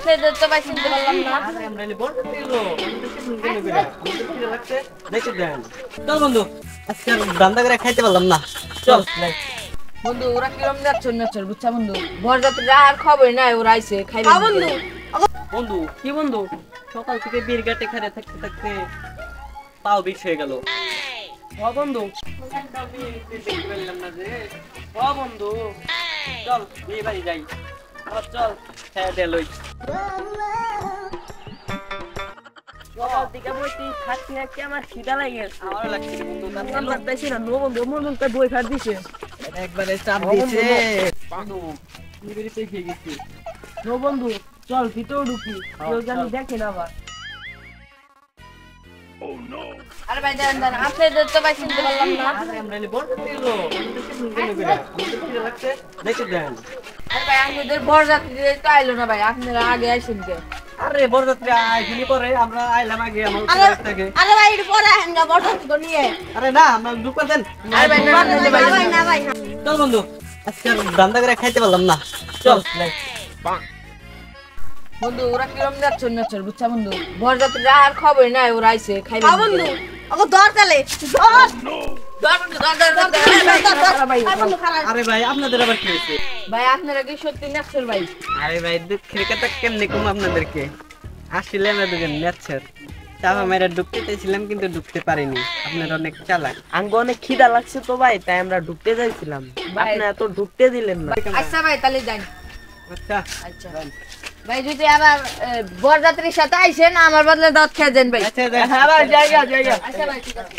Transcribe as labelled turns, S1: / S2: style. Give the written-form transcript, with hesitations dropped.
S1: আপনাদের তো ভাই চিনতে পারলাম না।
S2: আমরা এলি বড় দিলো কেন করে আমাদের কি লাগছে দেখে দেন। চল বন্ধু আজকে রান্না করে খাইতে পারলাম না, চল
S1: বন্ধু ওরা কিরম যাচ্ছে বুঝছা বন্ধু, বরযাত্রীরা আর খবর নাই, ওরা আইছে খাইবে বন্ধু।
S2: বন্ধু কি বন্ধু, সকাল থেকে বীর ঘাটে খাড়ে থাকতে থাকতে পাও বিষ হয়ে গেল। ও বন্ধু দেখতে পেলাম না যে। ও বন্ধু চল বিয়ে বাড়ি যাই, আবার চল খেয়ে দে লই।
S3: সকাল থেকে বইতে থাকতে থাকতে আমার খিদা লাগে গেছে।
S2: আমারও লাগছে রে বন্ধু,
S3: আমার বেশি না নো বন্ধু মন তো বই ফাট দিছে।
S2: একবারে চাপ দিয়েছে বন্ধু, বিয়ে বাড়িতে খেয়ে গেছি।
S3: নো বন্ধু চল ভিতরে ঢুকি, কেউ জানি
S2: চল।
S3: দেখে না আবার।
S1: আরে ভাই দাঁড়ান দাঁড়ান, আপনাদের তো ভাই চিনতে পারলাম না।
S2: আমরা এলি বড় দিলো কেন করে আমাদের কি লাগছে দেখে দেন।
S1: আরে ভাই আমাদের বরযাত্রীরা তো আইলো না ভাই, আপনারা আগে আইছেন কে?
S2: আরে বরযাত্রী আইছিলি পরে আমরা আইলাম আগে আমার থেকে।
S4: আরে ভাই এটা পরে হেঙ্গা বড় নিয়ে।
S2: আরে না আমরা ঢুকতে দেন।
S1: আরে ভাই না
S4: না ভাই না।
S2: চল বন্ধু আজকে রান্না করে খাইতে পারলাম না, চল
S1: বন্ধু ওরা কিরম যাচ্ছে বুঝছা বন্ধু, বরযাত্রীরা আর খবর নাই, ওরা আইছে খাইবে
S4: বন্ধু ওকে ধর তালে ধর
S1: ধর বন্ধু, ধর।
S4: ভাই বন্ধু খারাপ।
S2: আরে ভাই আপনাদের আবার কি হয়েছে?
S1: ভাই আপনারা কি সত্যি নাচছেন ভাই?
S2: আরে ভাই দুঃখের কথা কেমনে কম আপনাদেরকে, আসলে আমরা দুজন নেচ্ছেন চাপা মেরে ঢুকতে চাইছিলাম কিন্তু ঢুকতে পারিনি, আপনারা অনেক চালাক।
S3: আঙ্গ অনেক খিদা লাগছে তো ভাই, তাই আমরা ঢুকতে যাইছিলাম,
S1: ভাই।
S3: আপনি এত ঢুকতে দিলেন না।
S1: আচ্ছা ভাই তাহলে যাই।
S2: আচ্ছা
S1: আচ্ছা ভাই যদি আবার বরযাত্রীর সাথে আইছেন আমার বদলে দাওয়াত খেয়ে যান ভাই।
S2: আচ্ছা
S3: হ্যাঁ ভাই জায়গা জায়গা।
S1: আচ্ছা ভাই ঠিক আছে।